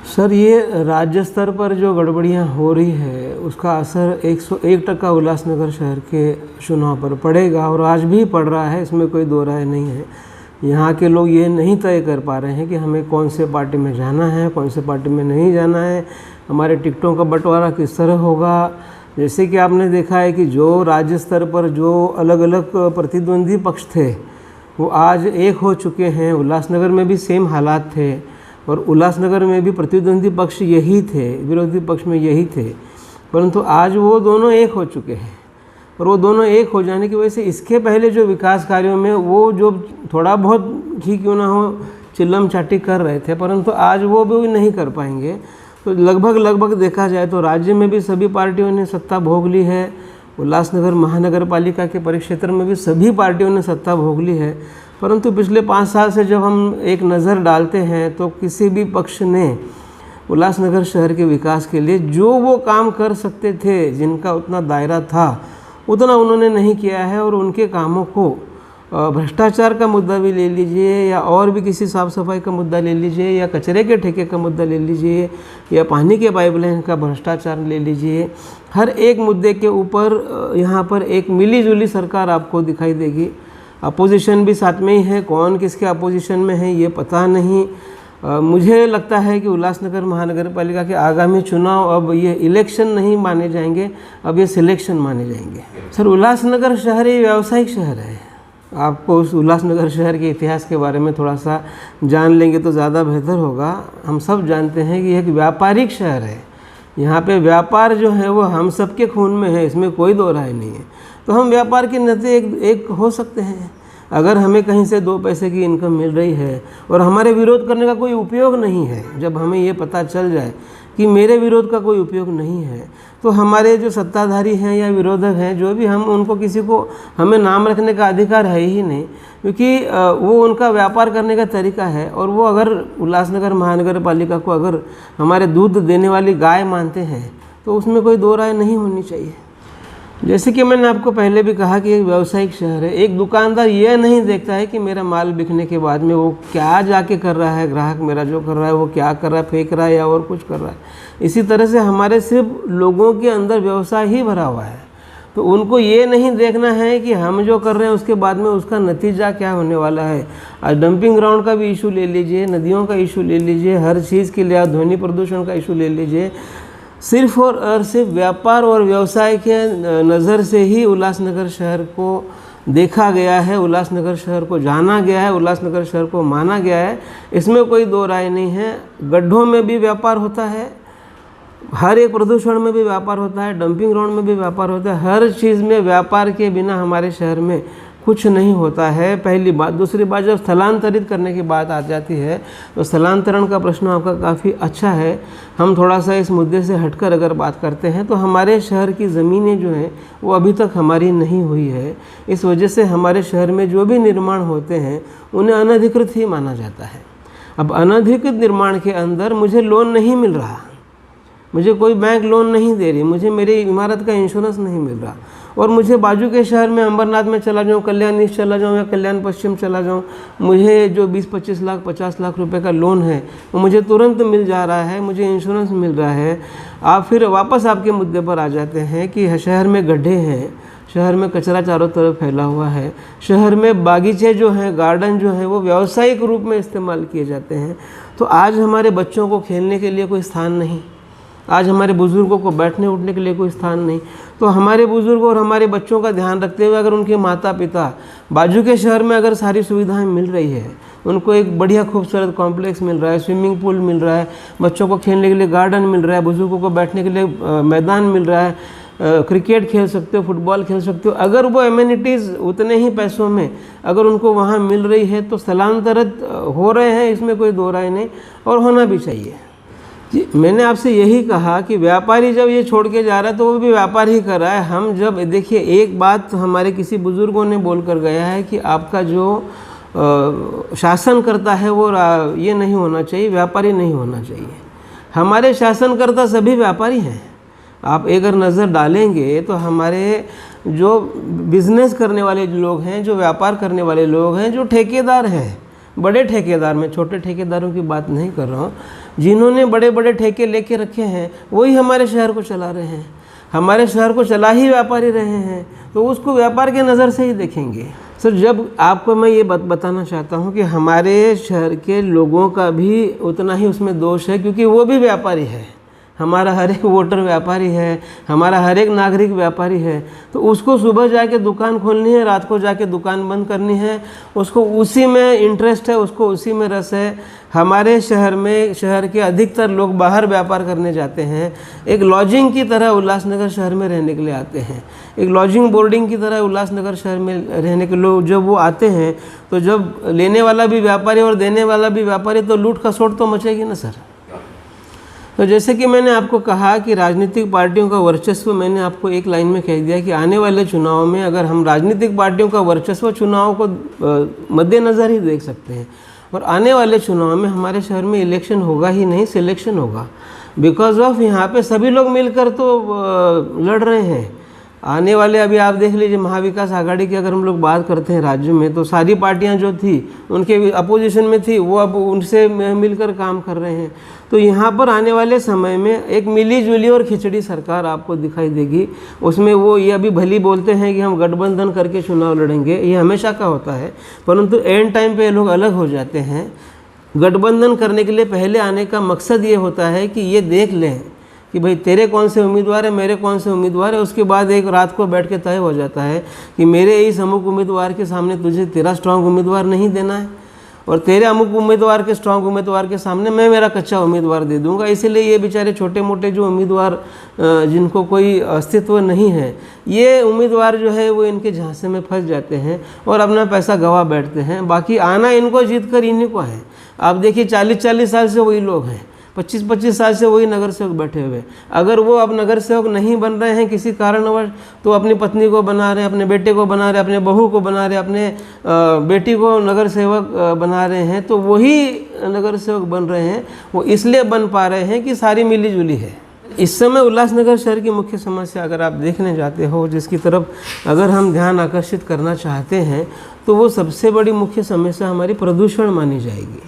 Sir, ये राज्य स्तर पर जो गड़बड़ियाँ हो रही है उसका असर 101% उल्लासनगर शहर के चुनाव पर पड़ेगा और आज भी पड़ रहा है, इसमें कोई दो राय नहीं है। यहाँ के लोग ये नहीं तय कर पा रहे हैं कि हमें कौन से पार्टी में जाना है, कौन से पार्टी में नहीं जाना है, हमारे टिकटों का बंटवारा किस तरह होगा। जैसे कि आपने देखा है कि जो राज्य स्तर पर जो अलग अलग प्रतिद्वंदी पक्ष थे वो आज एक हो चुके हैं। उल्लासनगर में भी सेम हालात थे और उल्लासनगर में भी प्रतिद्वंदी पक्ष यही थे, विरोधी पक्ष में यही थे, परंतु आज वो दोनों एक हो चुके हैं। और वो दोनों एक हो जाने की वजह से इसके पहले जो विकास कार्यों में वो जो थोड़ा बहुत ही क्यों ना हो चिल्लम चाटी कर रहे थे, परंतु आज वो भी नहीं कर पाएंगे। तो लगभग देखा जाए तो राज्य में भी सभी पार्टियों ने सत्ता भोग ली है। उल्लासनगर महानगर पालिका के परिक्षेत्र में भी सभी पार्टियों ने सत्ता भोग ली है, परंतु पिछले 5 साल से जब हम एक नज़र डालते हैं तो किसी भी पक्ष ने उल्लासनगर शहर के विकास के लिए जो वो काम कर सकते थे, जिनका उतना दायरा था, उतना उन्होंने नहीं किया है। और उनके कामों को भ्रष्टाचार का मुद्दा भी ले लीजिए या और भी किसी साफ़ सफाई का मुद्दा ले लीजिए या कचरे के ठेके का मुद्दा ले लीजिए या पानी के पाइपलाइन का भ्रष्टाचार ले लीजिए, हर एक मुद्दे के ऊपर यहाँ पर एक मिलीजुली सरकार आपको दिखाई देगी। अपोजिशन भी साथ में ही है, कौन किसके अपोजिशन में है ये पता नहीं। मुझे लगता है कि उल्लासनगर महानगर पालिका के आगामी चुनाव अब ये इलेक्शन नहीं माने जाएंगे, अब ये सिलेक्शन माने जाएंगे। सर, उल्लासनगर शहर ये व्यावसायिक शहर है। आपको उस उल्लासनगर शहर के इतिहास के बारे में थोड़ा सा जान लेंगे तो ज़्यादा बेहतर होगा। हम सब जानते हैं कि एक व्यापारिक शहर है। यहाँ पे व्यापार जो है वो हम सबके खून में है, इसमें कोई दो राय नहीं है। तो हम व्यापार के नाते एक हो सकते हैं। अगर हमें कहीं से 2 पैसे की इनकम मिल रही है और हमारे विरोध करने का कोई उपयोग नहीं है, जब हमें ये पता चल जाए कि मेरे विरोध का कोई उपयोग नहीं है, तो हमारे जो सत्ताधारी हैं या विरोधक हैं जो भी, हम उनको किसी को हमें नाम रखने का अधिकार है ही नहीं, क्योंकि वो उनका व्यापार करने का तरीका है। और वो अगर उल्लासनगर महानगर पालिका को अगर हमारे दूध देने वाली गाय मानते हैं तो उसमें कोई दो राय नहीं होनी चाहिए। जैसे कि मैंने आपको पहले भी कहा कि एक व्यावसायिक शहर है। एक दुकानदार ये नहीं देखता है कि मेरा माल बिकने के बाद में वो क्या जाके कर रहा है, ग्राहक मेरा जो कर रहा है वो क्या कर रहा है, फेंक रहा है या और कुछ कर रहा है। इसी तरह से हमारे सिर्फ लोगों के अंदर व्यवसाय ही भरा हुआ है, तो उनको ये नहीं देखना है कि हम जो कर रहे हैं उसके बाद में उसका नतीजा क्या होने वाला है। आज डंपिंग ग्राउंड का भी इशू ले लीजिए, नदियों का इशू ले लीजिए, हर चीज़ के लिए ध्वनि प्रदूषण का इशू ले लीजिए। सिर्फ और सिर्फ व्यापार और व्यवसाय के नज़र से ही उल्लासनगर शहर को देखा गया है, उल्लासनगर शहर को जाना गया है, उल्लासनगर शहर को माना गया है। इसमें कोई दो राय नहीं है। गड्ढों में भी व्यापार होता है, हर एक प्रदूषण में भी व्यापार होता है, डंपिंग ग्राउंड में भी व्यापार होता है। हर चीज़ में व्यापार के बिना हमारे शहर में कुछ नहीं होता है, पहली बात। दूसरी बात, जब स्थलांतरित करने की बात आ जाती है तो स्थलांतरण का प्रश्न आपका काफ़ी अच्छा है। हम थोड़ा सा इस मुद्दे से हटकर अगर बात करते हैं तो हमारे शहर की ज़मीनें जो हैं वो अभी तक हमारी नहीं हुई है। इस वजह से हमारे शहर में जो भी निर्माण होते हैं उन्हें अनधिकृत ही माना जाता है। अब अनधिकृत निर्माण के अंदर मुझे लोन नहीं मिल रहा, मुझे कोई बैंक लोन नहीं दे रही, मुझे मेरी इमारत का इंश्योरेंस नहीं मिल रहा, और मुझे बाजू के शहर में अंबरनाथ में चला जाऊँ, कल्याण ईस्ट चला जाऊँ या कल्याण पश्चिम चला जाऊँ, मुझे जो 20-25 लाख 50 लाख रुपए का लोन है वो मुझे तुरंत मिल जा रहा है, मुझे इंश्योरेंस मिल रहा है। आप फिर वापस आपके मुद्दे पर आ जाते हैं कि शहर में गड्ढे हैं, शहर में कचरा चारों तरफ फैला हुआ है, शहर में बागीचे जो हैं, गार्डन जो हैं वो व्यावसायिक रूप में इस्तेमाल किए जाते हैं। तो आज हमारे बच्चों को खेलने के लिए कोई स्थान नहीं, आज हमारे बुज़ुर्गों को बैठने उठने के लिए कोई स्थान नहीं। तो हमारे बुज़ुर्गों और हमारे बच्चों का ध्यान रखते हुए अगर उनके माता पिता बाजू के शहर में अगर सारी सुविधाएं मिल रही है, उनको एक बढ़िया खूबसूरत कॉम्प्लेक्स मिल रहा है, स्विमिंग पूल मिल रहा है, बच्चों को खेलने के लिए गार्डन मिल रहा है, बुज़ुर्गों को बैठने के लिए मैदान मिल रहा है, क्रिकेट खेल सकते हो, फुटबॉल खेल सकते हो, अगर वो एमिनिटीज़ उतने ही पैसों में अगर उनको वहाँ मिल रही है तो स्थलांतरित हो रहे हैं, इसमें कोई दो राय नहीं, और होना भी चाहिए। जी, मैंने आपसे यही कहा कि व्यापारी जब ये छोड़ के जा रहा है तो वो भी व्यापार ही कर रहा है। हम जब देखिए, एक बात हमारे किसी बुज़ुर्गों ने बोल कर गया है कि आपका जो शासनकर्ता है वो ये नहीं होना चाहिए, व्यापारी नहीं होना चाहिए। हमारे शासनकर्ता सभी व्यापारी हैं। आप अगर नज़र डालेंगे तो हमारे जो बिज़नेस करने वाले लोग हैं, जो व्यापार करने वाले लोग हैं, जो ठेकेदार हैं, बड़े ठेकेदार, मैं छोटे ठेकेदारों की बात नहीं कर रहा हूँ, जिन्होंने बड़े बड़े ठेके लेके रखे हैं, वही हमारे शहर को चला रहे हैं। हमारे शहर को चला ही व्यापारी रहे हैं, तो उसको व्यापार के नज़र से ही देखेंगे। सर, जब आपको मैं ये बताना चाहता हूँ कि हमारे शहर के लोगों का भी उतना ही उसमें दोष है, क्योंकि वो भी व्यापारी है। हमारा हर एक वोटर व्यापारी है, हमारा हर एक नागरिक व्यापारी है। तो उसको सुबह जाके दुकान खोलनी है, रात को जाके दुकान बंद करनी है, उसको उसी में इंटरेस्ट है, उसको उसी में रस है। हमारे शहर में, शहर के अधिकतर लोग बाहर व्यापार करने जाते हैं, एक लॉजिंग की तरह उल्लासनगर शहर में रहने के लिए आते हैं, एक लॉजिंग बोर्डिंग की तरह उल्लासनगर शहर में रहने के लोग जब वो आते हैं, तो जब लेने वाला भी व्यापारी और देने वाला भी व्यापारी, तो लूट खसोट तो मचेगी ना सर। तो जैसे कि मैंने आपको कहा कि राजनीतिक पार्टियों का वर्चस्व, मैंने आपको एक लाइन में कह दिया कि आने वाले चुनाव में अगर हम राजनीतिक पार्टियों का वर्चस्व चुनाव को मद्देनज़र ही देख सकते हैं, और आने वाले चुनाव में हमारे शहर में इलेक्शन होगा ही नहीं, सिलेक्शन होगा। बिकॉज ऑफ यहाँ पे सभी लोग मिलकर तो लड़ रहे हैं। आने वाले, अभी आप देख लीजिए, महाविकास आघाड़ी की अगर हम लोग बात करते हैं राज्य में, तो सारी पार्टियां जो थी उनके अपोजिशन में थी, वो अब उनसे मिलकर काम कर रहे हैं। तो यहाँ पर आने वाले समय में एक मिली जुली और खिचड़ी सरकार आपको दिखाई देगी। उसमें वो ये अभी भली बोलते हैं कि हम गठबंधन करके चुनाव लड़ेंगे, ये हमेशा का होता है, परंतु एंड टाइम पे ये लोग अलग हो जाते हैं। गठबंधन करने के लिए पहले आने का मकसद ये होता है कि ये देख लें कि भाई तेरे कौन से उम्मीदवार है, मेरे कौन से उम्मीदवार है। उसके बाद एक रात को बैठ के तय हो जाता है कि मेरे इस अमुक उम्मीदवार के सामने तुझे तेरा स्ट्रांग उम्मीदवार नहीं देना है, और तेरे अमुक उम्मीदवार के स्ट्रांग उम्मीदवार के सामने मैं मेरा कच्चा उम्मीदवार दे दूंगा। इसीलिए ये बेचारे छोटे मोटे जो उम्मीदवार जिनको कोई अस्तित्व नहीं है, ये उम्मीदवार जो है वो इनके झांसे में फंस जाते हैं और अपना पैसा गवा बैठते हैं। बाकी आना इनको जीत कर इन्हीं को है। आप देखिए 40-40 साल से वही लोग हैं, 25-25 साल से वही नगर सेवक बैठे हुए। अगर वो अब नगर सेवक नहीं बन रहे हैं किसी कारणवश, तो अपनी पत्नी को बना रहे हैं, अपने बेटे को बना रहे हैं, अपने बहू को बना रहे हैं, अपने बेटी को नगर सेवक बना रहे हैं। तो वही नगर सेवक बन रहे हैं, वो इसलिए बन पा रहे हैं कि सारी मिली जुली है। इस समय उल्लासनगर शहर की मुख्य समस्या अगर आप देखने जाते हो, जिसकी तरफ अगर हम ध्यान आकर्षित करना चाहते हैं, तो वो सबसे बड़ी मुख्य समस्या हमारी प्रदूषण मानी जाएगी।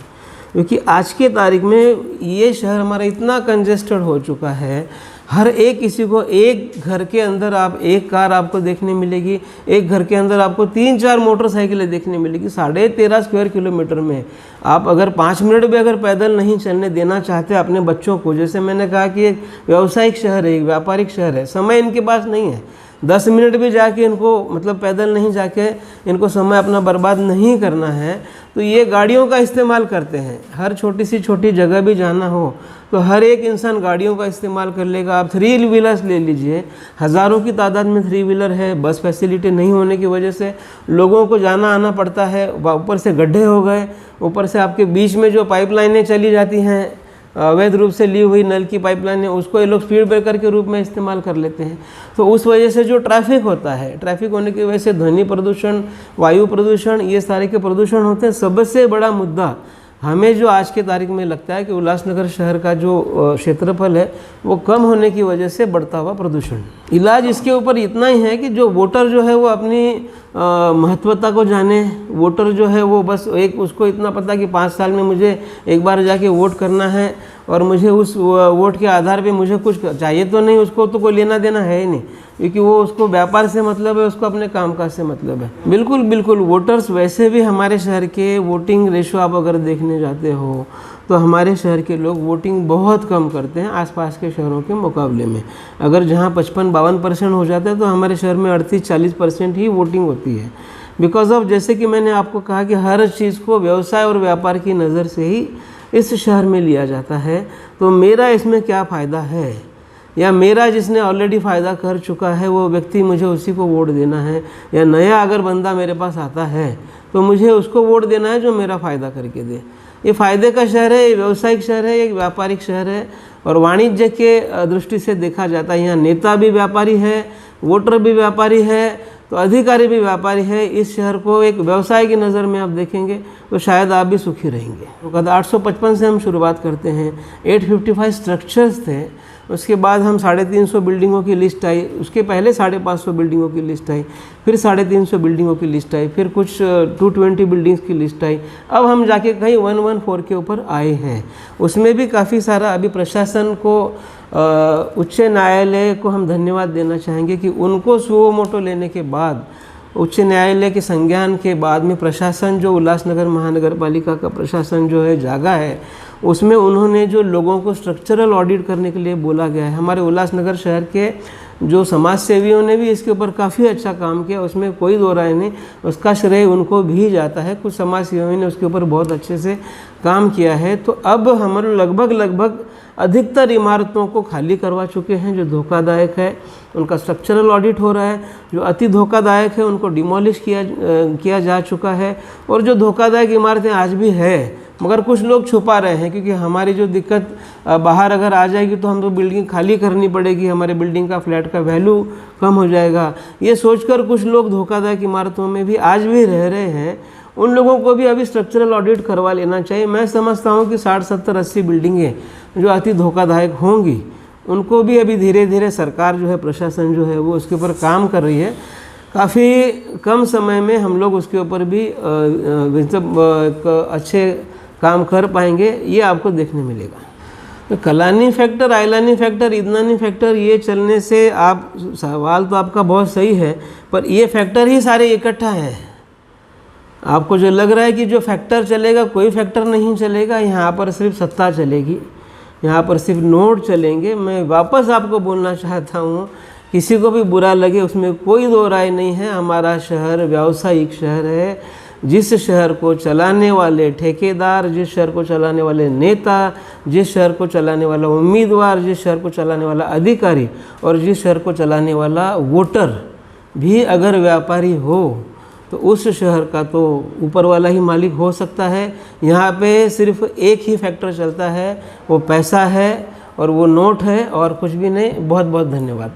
क्योंकि आज के तारीख में ये शहर हमारा इतना कंजेस्टेड हो चुका है, हर एक किसी को एक घर के अंदर आप एक कार आपको देखने मिलेगी, एक घर के अंदर आपको 3-4 मोटरसाइकिलें देखने मिलेगी। 13.5 स्क्वायर किलोमीटर में आप अगर 5 मिनट भी अगर पैदल नहीं चलने देना चाहते अपने बच्चों को, जैसे मैंने कहा कि एक व्यावसायिक शहर है, एक व्यापारिक शहर है, समय इनके पास नहीं है। 10 मिनट भी जाके इनको, मतलब पैदल नहीं जाके इनको समय अपना बर्बाद नहीं करना है, तो ये गाड़ियों का इस्तेमाल करते हैं। हर छोटी सी छोटी जगह भी जाना हो तो हर एक इंसान गाड़ियों का इस्तेमाल कर लेगा। आप 3 व्हीलर्स ले लीजिए, हज़ारों की तादाद में 3 व्हीलर है। बस फैसिलिटी नहीं होने की वजह से लोगों को जाना आना पड़ता है। ऊपर से गड्ढे हो गए, ऊपर से आपके बीच में जो पाइपलाइनें चली जाती हैं, अवैध रूप से ली हुई नल की पाइपलाइनें, उसको ये लोग स्पीड ब्रेकर के रूप में इस्तेमाल कर लेते हैं। तो उस वजह से जो ट्रैफिक होता है, ट्रैफिक होने की वजह से ध्वनि प्रदूषण, वायु प्रदूषण, ये सारे के प्रदूषण होते हैं। सबसे बड़ा मुद्दा हमें जो आज के तारीख में लगता है कि उल्लासनगर शहर का जो क्षेत्रफल है वो कम होने की वजह से बढ़ता हुआ प्रदूषण। इलाज इसके ऊपर इतना ही है कि जो वोटर जो है वो अपनी महत्वता को जाने। वोटर जो है वो बस एक उसको इतना पता कि 5 साल में मुझे एक बार जाके वोट करना है, और मुझे उस वोट के आधार पे मुझे कुछ चाहिए तो नहीं, उसको तो कोई लेना देना है ही नहीं, क्योंकि वो उसको व्यापार से मतलब है, उसको अपने कामकाज से मतलब है। बिल्कुल बिल्कुल, वोटर्स वैसे भी हमारे शहर के वोटिंग रेशो आप अगर देखने जाते हो तो हमारे शहर के लोग वोटिंग बहुत कम करते हैं आसपास के शहरों के मुकाबले में। अगर जहाँ 55-52% हो जाता है, तो हमारे शहर में 38-40% ही वोटिंग होती है। बिकॉज ऑफ, जैसे कि मैंने आपको कहा कि हर चीज़ को व्यवसाय और व्यापार की नज़र से ही इस शहर में लिया जाता है। तो मेरा इसमें क्या फ़ायदा है, या मेरा जिसने ऑलरेडी फ़ायदा कर चुका है वो व्यक्ति, मुझे उसी को वोट देना है, या नया अगर बंदा मेरे पास आता है तो मुझे उसको वोट देना है जो मेरा फ़ायदा करके दे। ये फ़ायदे का शहर है, ये व्यावसायिक शहर है, एक व्यापारिक शहर है। और वाणिज्य के दृष्टि से देखा जाता है, यहाँ नेता भी व्यापारी है, वोटर भी व्यापारी है, तो अधिकारी भी व्यापारी है। इस शहर को एक व्यवसाय की नज़र में आप देखेंगे तो शायद आप भी सुखी रहेंगे। तो कद 855 से हम शुरुआत करते हैं। 855 स्ट्रक्चर्स थे, उसके बाद हम 350 बिल्डिंगों की लिस्ट आई, उसके पहले 550 बिल्डिंगों की लिस्ट आई, फिर 350 बिल्डिंगों की लिस्ट आई, फिर कुछ 220 बिल्डिंग्स की लिस्ट आई। अब हम जाके कहीं 114 के ऊपर आए हैं। उसमें भी काफ़ी सारा अभी प्रशासन को, उच्च न्यायालय को हम धन्यवाद देना चाहेंगे कि उनको सुओ मोटो लेने के बाद, उच्च न्यायालय के संज्ञान के बाद में प्रशासन, जो उल्लासनगर महानगर पालिका का प्रशासन जो है जागा है, उसमें उन्होंने जो लोगों को स्ट्रक्चरल ऑडिट करने के लिए बोला गया है, हमारे उल्लासनगर शहर के जो समाज सेवियों ने भी इसके ऊपर काफ़ी अच्छा काम किया, उसमें कोई दो राय नहीं, उसका श्रेय उनको भी जाता है। कुछ समाज सेवियों ने उसके ऊपर बहुत अच्छे से काम किया है। तो अब हम लगभग अधिकतर इमारतों को खाली करवा चुके हैं जो धोखादायक है, उनका स्ट्रक्चरल ऑडिट हो रहा है। जो अति धोखादायक है उनको डिमोलिश किया जा चुका है। और जो धोखादायक इमारतें आज भी है, मगर कुछ लोग छुपा रहे हैं, क्योंकि हमारी जो दिक्कत बाहर अगर आ जाएगी तो हम तो बिल्डिंग खाली करनी पड़ेगी, हमारे बिल्डिंग का फ्लैट का वैल्यू कम हो जाएगा। ये सोचकर कुछ लोग धोखादायक इमारतों में भी आज भी रह रहे हैं। उन लोगों को भी अभी स्ट्रक्चरल ऑडिट करवा लेना चाहिए। मैं समझता हूँ कि 60, 70, 80 बिल्डिंगें जो अति धोखादायक होंगी, उनको भी अभी धीरे धीरे सरकार जो है, प्रशासन जो है, वो उसके ऊपर काम कर रही है। काफ़ी कम समय में हम लोग उसके ऊपर भी एक अच्छे काम कर पाएंगे, ये आपको देखने मिलेगा। तो Kalani factor, आइलानी factor, Idnani factor, ये चलने से आप, सवाल तो आपका बहुत सही है, पर ये फैक्टर ही सारे इकट्ठा हैं। आपको जो लग रहा है कि जो फैक्टर चलेगा, कोई फैक्टर नहीं चलेगा। यहाँ पर सिर्फ सत्ता चलेगी, यहाँ पर सिर्फ नोट चलेंगे। मैं वापस आपको बोलना चाहता हूँ, किसी को भी बुरा लगे उसमें कोई दो राय नहीं है। हमारा शहर व्यावसायिक शहर है। जिस शहर को चलाने वाले ठेकेदार, जिस शहर को चलाने वाले नेता, जिस शहर को चलाने वाला उम्मीदवार, जिस शहर को चलाने वाला अधिकारी और जिस शहर को चलाने वाला वोटर भी अगर व्यापारी हो, तो उस शहर का तो ऊपर वाला ही मालिक हो सकता है। यहाँ पे सिर्फ एक ही फैक्टर चलता है, वो पैसा है और वो नोट है, और कुछ भी नहीं। बहुत बहुत धन्यवाद।